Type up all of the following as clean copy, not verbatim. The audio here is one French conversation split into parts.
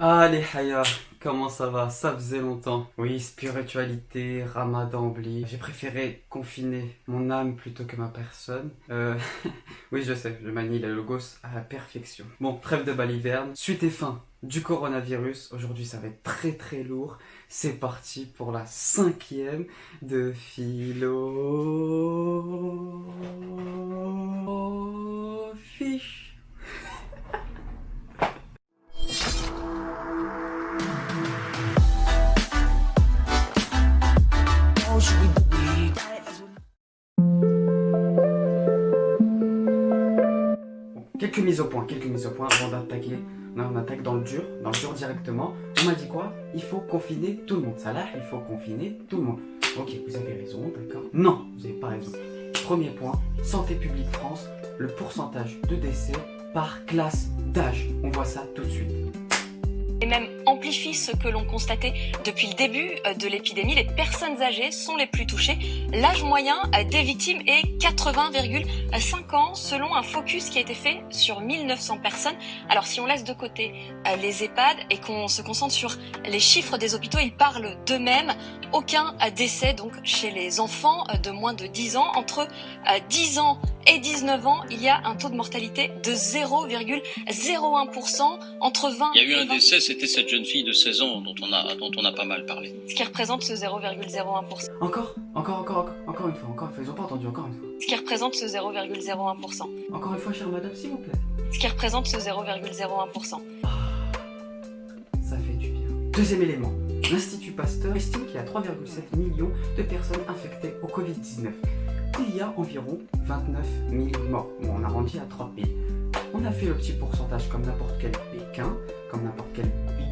Allez Haya, comment ça va? Ça faisait longtemps. Oui, spiritualité, ramadan, oubli. J'ai préféré confiner mon âme plutôt que ma personne. Oui, je sais, je manie les logos à la perfection. Bon, trêve de baliverne. Suite et fin du coronavirus. Aujourd'hui, ça va être très très lourd. C'est parti pour la 5e de philo... Fiche. Quelques mises au point avant d'attaquer. On attaque dans le dur directement. On m'a dit quoi? Il faut confiner tout le monde. Salah, il faut confiner tout le monde. Ok, vous avez raison, d'accord? Non, vous n'avez pas raison. Premier point, Santé publique France, le pourcentage de décès par classe d'âge. On voit ça tout de suite. Et même amplifie ce que l'on constatait depuis le début de l'épidémie. Les personnes âgées sont les plus touchées. L'âge moyen des victimes est 80,5 ans selon un focus qui a été fait sur 1900 personnes. Alors si on laisse de côté les EHPAD et qu'on se concentre sur les chiffres des hôpitaux, ils parlent d'eux-mêmes. Aucun décès donc chez les enfants de moins de 10 ans. Entre 10 ans et 19 ans, il y a un taux de mortalité de 0,01%. Entre 20 Il y a eu et un décès, c'était cette jeune fille de 16 ans dont on a pas mal parlé. Ce qui représente ce 0,01%. Encore une fois, ils ont pas entendu, encore une fois. Ce qui représente ce 0,01%. Encore une fois, chère madame, s'il vous plaît. Ce qui représente ce 0,01%. Ça fait du bien. Deuxième élément, l'Institut Pasteur estime qu'il y a 3,7 millions de personnes infectées au Covid-19. Il y a environ 29 000 morts. Bon, on arrondit à 30 000. On a fait le petit pourcentage comme n'importe quel Pékin, comme n'importe quel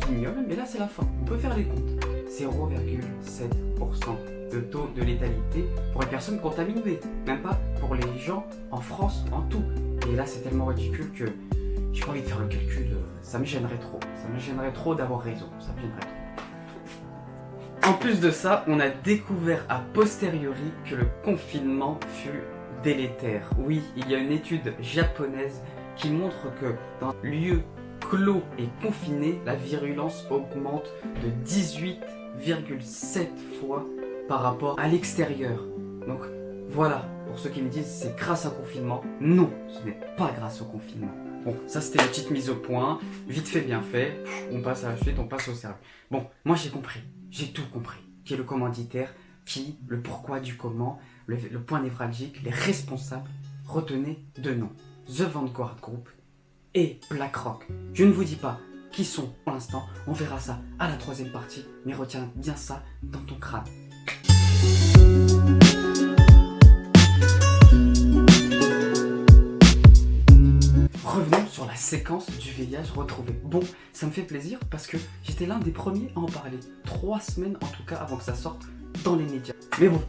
guignol, mais là c'est la fin. On peut faire les comptes. 0,7% de taux de létalité pour les personnes contaminées. Même pas pour les gens en France en tout. Et là c'est tellement ridicule que j'ai pas envie de faire le calcul. Ça me gênerait trop. Ça me gênerait trop d'avoir raison. Ça me gênerait trop. En plus de ça, on a découvert a posteriori que le confinement fut délétère. Oui, il y a une étude japonaise qui montre que dans un lieu clos et confiné, la virulence augmente de 18,7 fois par rapport à l'extérieur. Donc voilà, pour ceux qui me disent c'est grâce au confinement, non, ce n'est pas grâce au confinement. Bon, ça c'était une petite mise au point, vite fait bien fait, on passe à la suite, on passe au sérieux. Bon, moi j'ai compris, j'ai tout compris. Qui est le commanditaire, qui, le pourquoi du comment, le point névralgique, les responsables, retenez deux noms. The Vanguard Group et BlackRock. Je ne vous dis pas qui sont pour l'instant, on verra ça à la 3e partie, mais retiens bien ça dans ton crâne. Revenons sur la séquence du VIH retrouvé. Bon, ça me fait plaisir parce que j'étais l'un des premiers à en parler. 3 semaines en tout cas avant que ça sorte dans les médias. Mais bon,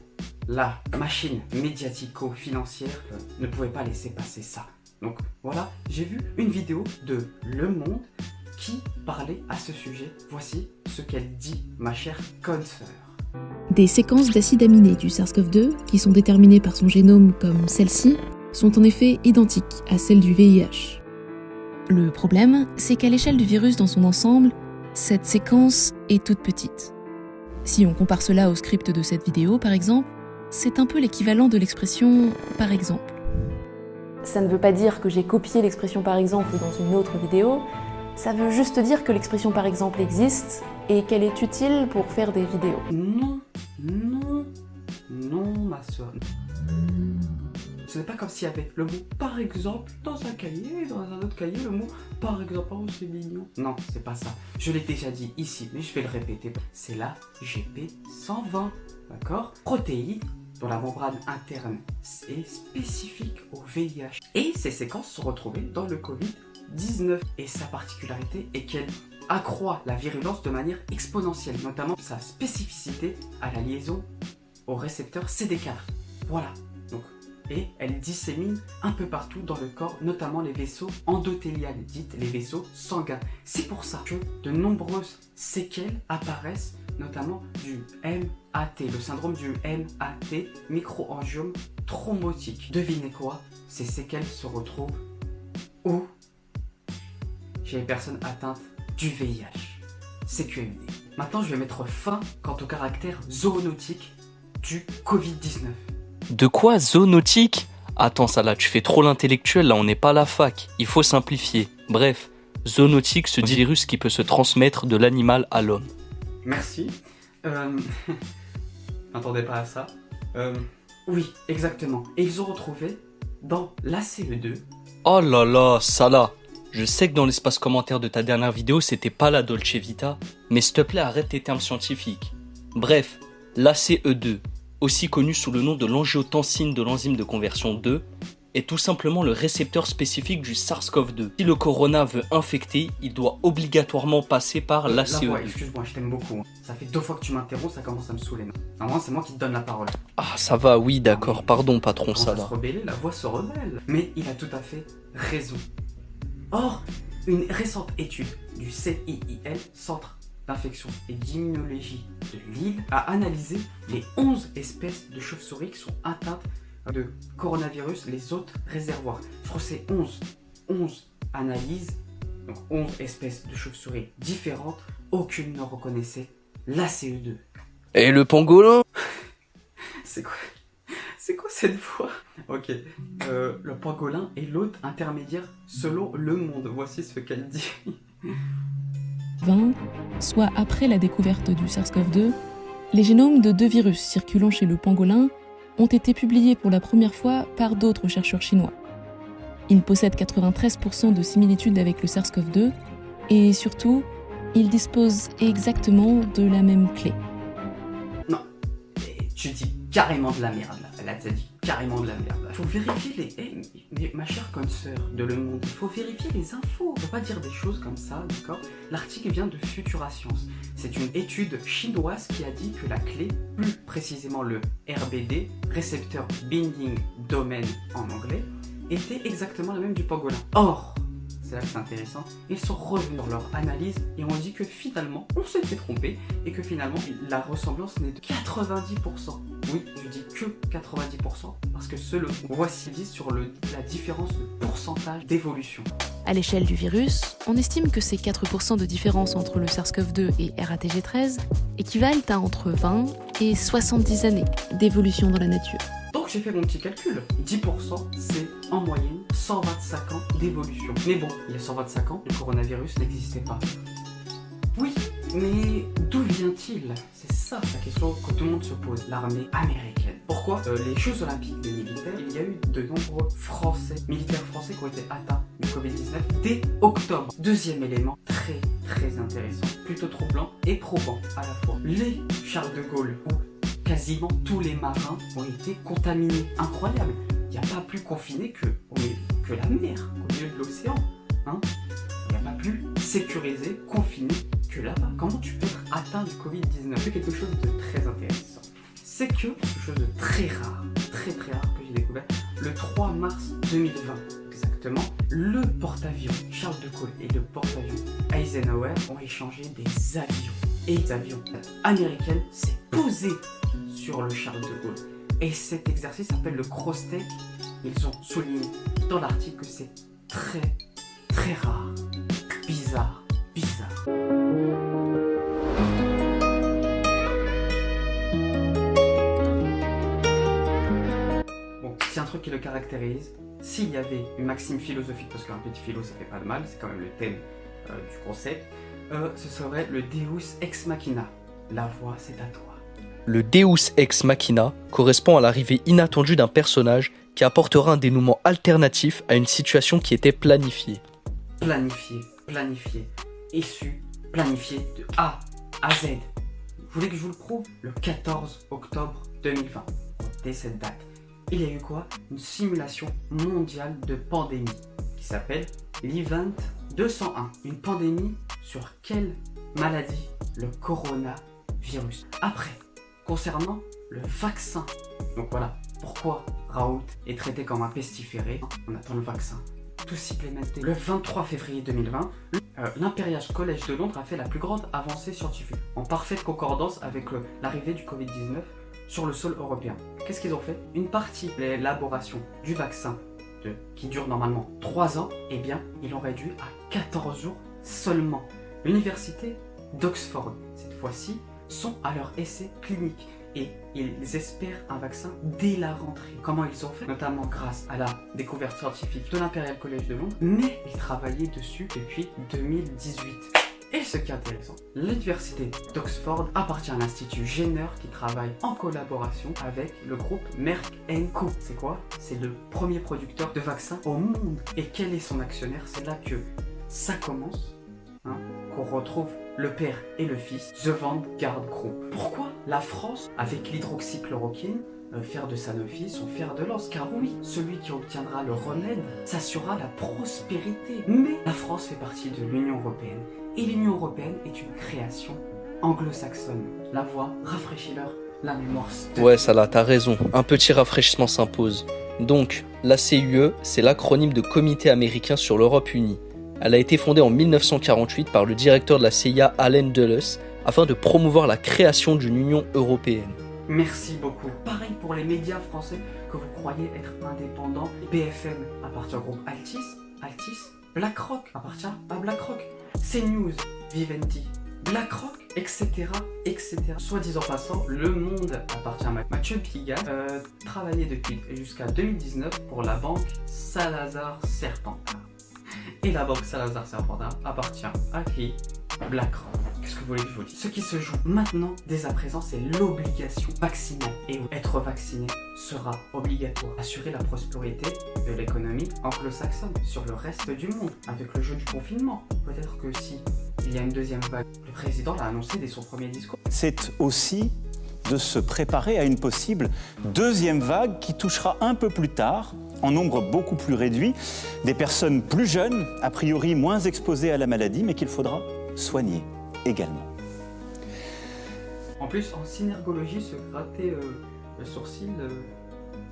la machine médiatico-financière ne pouvait pas laisser passer ça. Donc voilà, j'ai vu une vidéo de Le Monde qui parlait à ce sujet. Voici ce qu'elle dit, ma chère consoeur. Des séquences d'acides aminés du SARS-CoV-2, qui sont déterminées par son génome comme celle-ci, sont en effet identiques à celles du VIH. Le problème, c'est qu'à l'échelle du virus dans son ensemble, cette séquence est toute petite. Si on compare cela au script de cette vidéo, par exemple, c'est un peu l'équivalent de l'expression « par exemple ». Ça ne veut pas dire que j'ai copié l'expression par exemple dans une autre vidéo, ça veut juste dire que l'expression par exemple existe et qu'elle est utile pour faire des vidéos. Non, ma soeur. Ce n'est pas comme s'il y avait le mot par exemple dans un cahier et dans un autre cahier le mot par exemple. Oh, c'est mignon. Non, c'est pas ça. Je l'ai déjà dit ici, mais je vais le répéter. C'est la GP120, d'accord? Protéine dont la membrane interne est spécifique au VIH. Et ces séquences sont retrouvées dans le Covid-19. Et sa particularité est qu'elle accroît la virulence de manière exponentielle, notamment sa spécificité à la liaison au récepteur CD4. Voilà. Donc, et elle dissémine un peu partout dans le corps, notamment les vaisseaux endothéliales, dites les vaisseaux sanguins. C'est pour ça que de nombreuses séquelles apparaissent, notamment du MAT, le syndrome du MAT, microangiome thrombotique. Devinez quoi? Ces séquelles se retrouvent où? Chez les personnes atteintes du VIH. CQFD. Maintenant, je vais mettre fin quant au caractère zoonotique du Covid-19. De quoi, zoonotique? Attends, ça là, tu fais trop l'intellectuel, là on n'est pas à la fac, il faut simplifier. Bref, zoonotique, ce virus qui peut se transmettre de l'animal à l'homme. Merci. M'attendais pas à ça. Oui, exactement. Et ils ont retrouvé dans la CE2. Oh là là, ça là. Je sais que dans l'espace commentaire de ta dernière vidéo, c'était pas la Dolce Vita, mais s'il te plaît, arrête tes termes scientifiques. Bref, l'ACE2, aussi connu sous le nom de l'angiotensine de l'enzyme de conversion 2, est tout simplement le récepteur spécifique du SARS-CoV-2. Si le corona veut infecter, il doit obligatoirement passer par l'ACE2. Excuse-moi, je t'aime beaucoup. Ça fait 2 fois que tu m'interromps, ça commence à me saouler. Normalement, c'est moi qui te donne la parole. Ah, ça va, oui, d'accord, pardon, patron, ça va. là. Se rebeller, la voix se rebelle. Mais il a tout à fait raison. Or, une récente étude du CIIL, Centre d'infection et d'immunologie de Lille, a analysé les 11 espèces de chauves-souris qui sont atteintes de coronavirus, les autres réservoirs. Je crois que c'est 11 analyses, donc 11 espèces de chauves-souris différentes, aucune ne reconnaissait la CE2. Et le pangolin? C'est quoi cette voix? Ok, le pangolin est l'hôte intermédiaire selon Le Monde. Voici ce qu'elle dit. 20, soit après la découverte du SARS-CoV-2, les génomes de 2 virus circulant chez le pangolin ont été publiés pour la première fois par d'autres chercheurs chinois. Ils possèdent 93% de similitudes avec le SARS-CoV-2 et surtout, ils disposent exactement de la même clé. Non, tu dis carrément de la merde là. Là, t'as dit carrément de la merde. Faut vérifier mais ma chère consoeur de Le Monde, il faut vérifier les infos. Faut pas dire des choses comme ça, d'accord? L'article vient de Futura Science. C'est une étude chinoise qui a dit que la clé, plus précisément le RBD, Receptor Binding Domain en anglais, était exactement la même du pangolin. Or, c'est là que c'est intéressant, ils sont revenus dans leur analyse et ont dit que finalement, on s'était trompé et que finalement, la ressemblance n'est de 90%. Oui, je dis que 90% parce que voici dit sur la différence de pourcentage d'évolution. À l'échelle du virus, on estime que ces 4% de différence entre le SARS-CoV-2 et RATG13 équivalent à entre 20 et 70 années d'évolution dans la nature. Donc j'ai fait mon petit calcul. 10% c'est en moyenne 125 ans d'évolution. Mais bon, il y a 125 ans, le coronavirus n'existait pas. Oui, mais d'où vient-il? C'est ça la question que tout le monde se pose. L'armée américaine. Pourquoi les Jeux Olympiques des militaires, il y a eu de nombreux militaires français qui ont été atteints du Covid-19 dès octobre. Deuxième élément très intéressant, plutôt troublant et probant à la fois. Les Charles de Gaulle où quasiment tous les marins ont été contaminés. Incroyable. Il n'y a pas plus confiné que la mer, au milieu de l'océan. Hein, il n'y a pas plus sécurisé, confiné que là-bas. Comment tu peux être atteint du Covid-19? C'est quelque chose de très intéressant. C'est que quelque chose de très rare que j'ai découvert le 3 mars 2020. Exactement, le porte-avions Charles de Gaulle et le porte-avions Eisenhower ont échangé des avions. Et les avions américains s'est posé sur le Charles de Gaulle. Et cet exercice s'appelle le cross-tech. Ils ont souligné dans l'article que c'est très rare. Bizarre. Bon, c'est un truc qui le caractérise. S'il y avait une maxime philosophique, parce qu'un petit philo ça fait pas de mal, c'est quand même le thème du concept, ce serait le Deus Ex Machina. La voix c'est à toi. Le Deus Ex Machina correspond à l'arrivée inattendue d'un personnage qui apportera un dénouement alternatif à une situation qui était planifiée. Planifié, planifié de A à Z. Vous voulez que je vous le prouve? Le 14 octobre 2020, dès cette date, il y a eu quoi? Une simulation mondiale de pandémie qui s'appelle l'Event 201. Une pandémie sur quelle maladie? Le coronavirus. Après, concernant le vaccin. Donc voilà, pourquoi Raoult est traité comme un pestiféré? On attend le vaccin. Tout supplémenté. Le 23 février 2020, l'Imperial College de Londres a fait la plus grande avancée scientifique, en parfaite concordance avec l'arrivée du Covid-19 sur le sol européen. Qu'est-ce qu'ils ont fait? Une partie de l'élaboration du vaccin qui dure normalement 3 ans, eh bien, ils l'ont réduit à 14 jours seulement. L'université d'Oxford, cette fois-ci, sont à leur essai clinique et ils espèrent un vaccin dès la rentrée. Comment ils ont fait? Notamment grâce à la découverte scientifique de l'Imperial College de Londres, mais ils travaillaient dessus depuis 2018. Et ce qui est intéressant, l'université d'Oxford appartient à l'Institut Jenner qui travaille en collaboration avec le groupe Merck & Co. C'est quoi? C'est le premier producteur de vaccins au monde. Et quel est son actionnaire? C'est là que ça commence, qu'on retrouve le père et le fils, The Vanguard Group. Pourquoi la France, avec l'hydroxychloroquine, faire de Sanofi son fer de lance? Car oui, celui qui obtiendra le remède s'assurera la prospérité. Mais la France fait partie de l'Union européenne. Et l'Union européenne est une création anglo-saxonne. La voix, rafraîchis-leur la mémoire. Ouais, Salah, t'as raison. Un petit rafraîchissement s'impose. Donc, la CUE, c'est l'acronyme de Comité américain sur l'Europe unie. Elle a été fondée en 1948 par le directeur de la CIA, Allen Dulles, afin de promouvoir la création d'une Union européenne. Merci beaucoup. Pareil pour les médias français que vous croyez être indépendants. BFM appartient au groupe Altis. BlackRock appartient à BlackRock. CNews, Vivendi, BlackRock, etc. Soit disant passant, Le Monde appartient à Mathieu Pigalle, travaillait depuis jusqu'à 2019 pour la banque Salazar Serpentard. Et la banque Salazar Serpentard appartient à qui? BlackRock. Qu'est-ce que vous voulez que je vous dise? Ce qui se joue maintenant, dès à présent, c'est l'obligation vaccinale. Et être vacciné sera obligatoire. Assurer la prospérité de l'économie anglo-saxonne sur le reste du monde, avec le jeu du confinement. Peut-être que si il y a une deuxième vague, le président l'a annoncé dès son premier discours. C'est aussi de se préparer à une possible deuxième vague qui touchera un peu plus tard, en nombre beaucoup plus réduit, des personnes plus jeunes, a priori moins exposées à la maladie, mais qu'il faudra soigner également. En plus, en synergologie, se gratter le sourcil,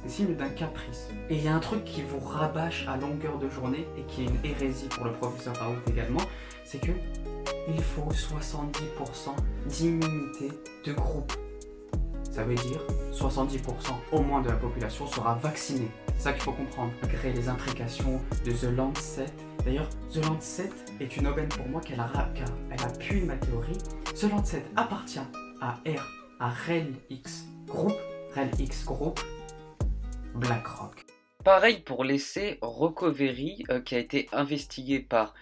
c'est signe d'un caprice. Et il y a un truc qui vous rabâche à longueur de journée et qui est une hérésie pour le professeur Raoult également, c'est que il faut 70% d'immunité de groupe. Ça veut dire 70% au moins de la population sera vaccinée. C'est ça qu'il faut comprendre. Malgré les imprécations de The Lancet. D'ailleurs, The Lancet est une aubaine pour moi car elle appuie ma théorie. The Lancet appartient à RELX Group, BlackRock. Pareil pour l'essai Recovery qui a été investigué par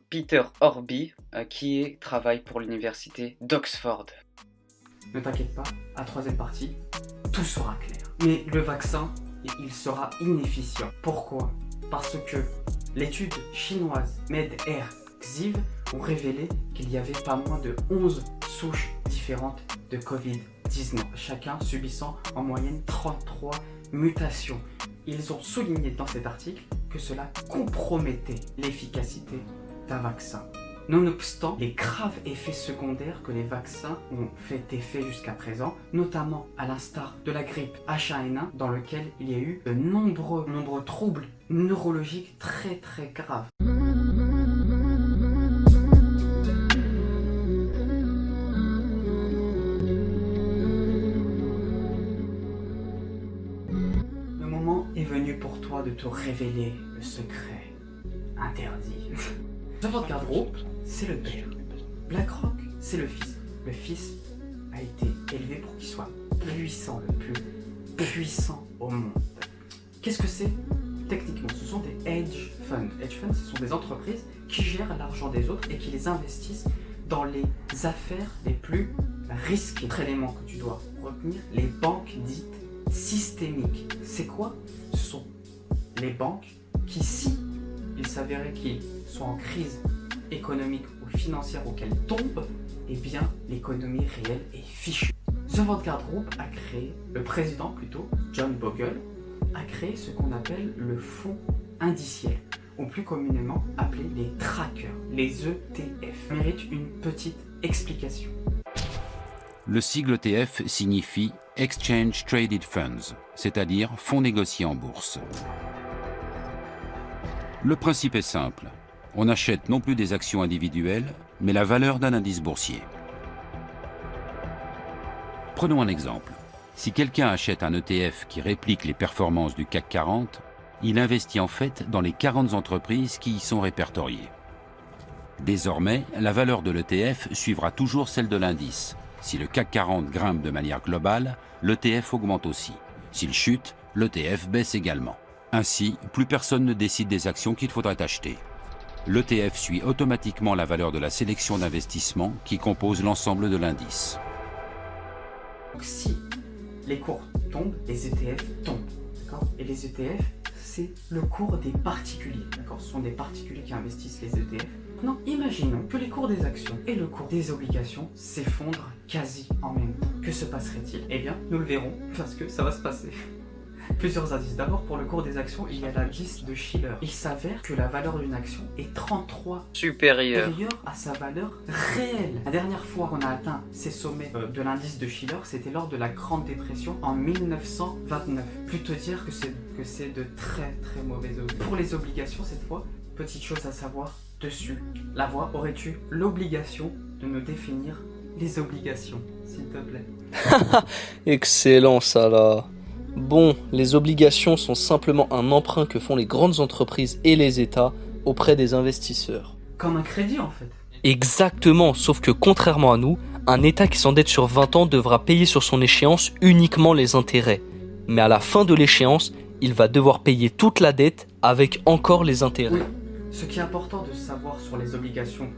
Peter Horby qui travaille pour l'université d'Oxford. Ne t'inquiète pas, à troisième partie, tout sera clair. Mais le vaccin, il sera inefficient. Pourquoi? Parce que l'étude chinoise MedAire-Xiv ont révélé qu'il y avait pas moins de 11 souches différentes de Covid-19, chacun subissant en moyenne 33 mutations. Ils ont souligné dans cet article que cela compromettait l'efficacité d'un vaccin. Nonobstant les graves effets secondaires que les vaccins ont fait effet jusqu'à présent, notamment à l'instar de la grippe H1N1 dans lequel il y a eu de nombreux troubles neurologiques très graves. Le moment est venu pour toi de te révéler le secret interdit. The Vanguard Group, c'est le père. BlackRock, c'est le fils. Le fils a été élevé pour qu'il soit puissant, le plus puissant au monde. Qu'est-ce que c'est? Techniquement, ce sont des hedge funds. Hedge funds, ce sont des entreprises qui gèrent l'argent des autres et qui les investissent dans les affaires les plus risquées. Autre élément que tu dois retenir, les banques dites systémiques. C'est quoi? Ce sont les banques qui, si il s'avérait qu'ils soient en crise économique ou financière ou qu'elle tombe, eh bien l'économie réelle est fichue. The Vanguard Group a créé, le président plutôt, John Bogle, a créé ce qu'on appelle le fonds indiciel, ou plus communément appelé les trackers, les ETF. Mérite une petite explication. Le sigle ETF signifie Exchange Traded Funds, c'est-à-dire fonds négociés en bourse. Le principe est simple. On achète non plus des actions individuelles, mais la valeur d'un indice boursier. Prenons un exemple. Si quelqu'un achète un ETF qui réplique les performances du CAC 40, il investit en fait dans les 40 entreprises qui y sont répertoriées. Désormais, la valeur de l'ETF suivra toujours celle de l'indice. Si le CAC 40 grimpe de manière globale, l'ETF augmente aussi. S'il chute, l'ETF baisse également. Ainsi, plus personne ne décide des actions qu'il faudrait acheter. L'ETF suit automatiquement la valeur de la sélection d'investissement qui compose l'ensemble de l'indice. Donc si les cours tombent, les ETF tombent. Et les ETF, c'est le cours des particuliers. Ce sont des particuliers qui investissent les ETF. Non, imaginons que les cours des actions et le cours des obligations s'effondrent quasi en même temps. Que se passerait-il? Eh bien, nous le verrons, parce que ça va se passer. Plusieurs indices. D'abord, pour le cours des actions, il y a l'indice de Shiller. Il s'avère que la valeur d'une action est 33 supérieure à sa valeur réelle. La dernière fois qu'on a atteint ces sommets de l'indice de Shiller, c'était lors de la Grande Dépression en 1929. Plutôt dire que c'est de très très mauvais augure. Pour les obligations, cette fois, petite chose à savoir dessus. La voix, aurais-tu l'obligation de nous définir les obligations, s'il te plaît? Excellent ça là. Bon, les obligations sont simplement un emprunt que font les grandes entreprises et les États auprès des investisseurs. Comme un crédit en fait. Exactement, sauf que contrairement à nous, un État qui s'endette sur 20 ans devra payer sur son échéance uniquement les intérêts. Mais à la fin de l'échéance, il va devoir payer toute la dette avec encore les intérêts. Oui. Ce qui est important de savoir sur les obligations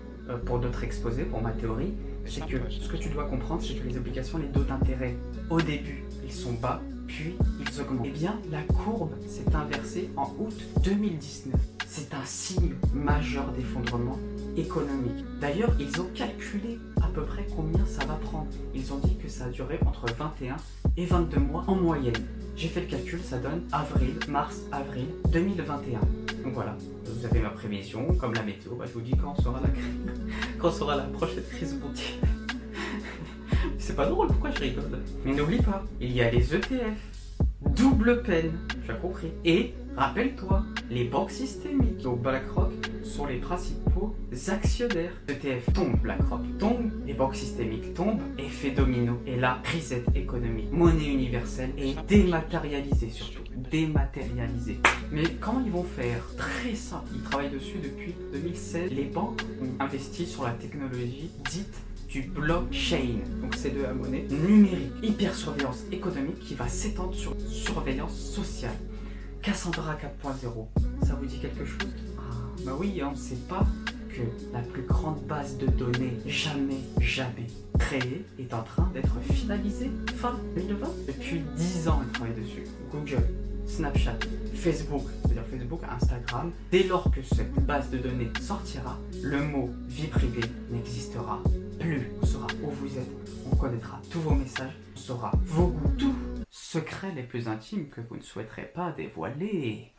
pour d'autres exposés, pour ma théorie, c'est que ce que tu dois comprendre, c'est que les obligations, les taux d'intérêt, au début, ils sont bas, puis ils augmentent. Eh bien, la courbe s'est inversée en août 2019. C'est un signe majeur d'effondrement économique. D'ailleurs, ils ont calculé à peu près combien ça va prendre. Ils ont dit que ça a duré entre 21 et 22 mois en moyenne. J'ai fait le calcul, ça donne mars-avril 2021. Donc voilà, vous avez ma prévision, comme la météo, je vous dis quand sera la prochaine crise mondiale. C'est pas drôle, pourquoi je rigole? Mais n'oublie pas, il y a les ETF, double peine, tu as compris. Et rappelle-toi, les banques systémiques au BlackRock sont les principaux actionnaires. ETF tombe, BlackRock tombe, les banques systémiques tombent, effet domino. Et là, reset économique, monnaie universelle et dématérialisée surtout. Dématérialisée. Mais comment ils vont faire? Très simple, ils travaillent dessus depuis 2016. Les banques ont investi sur la technologie dite du blockchain, donc c'est de la monnaie numérique, hyper-surveillance économique qui va s'étendre sur surveillance sociale. Cassandra 4.0, ça vous dit quelque chose? Bah oui, on ne sait pas que la plus grande base de données jamais créée est en train d'être finalisée fin 2020. Depuis 10 ans, ils travaillent dessus. Google, Snapchat, Facebook, c'est-à-dire Facebook, Instagram. Dès lors que cette base de données sortira, le mot vie privée n'existera plus. On saura où vous êtes, on connaîtra tous vos messages, on saura vos goûts, tous secrets les plus intimes que vous ne souhaiterez pas dévoiler.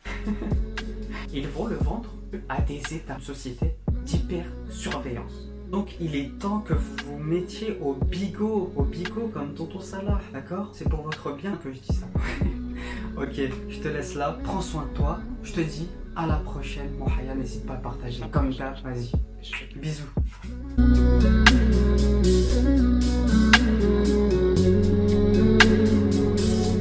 Ils vont le vendre à des États, une société d'hyper-surveillance. Donc il est temps que vous vous mettiez au bigot comme tonton Salah, d'accord? C'est pour votre bien que je dis ça. Ok, je te laisse là, prends soin de toi, je te dis à la prochaine, mon Haya, n'hésite pas à partager. Comme d'hab, vas-y, bisous.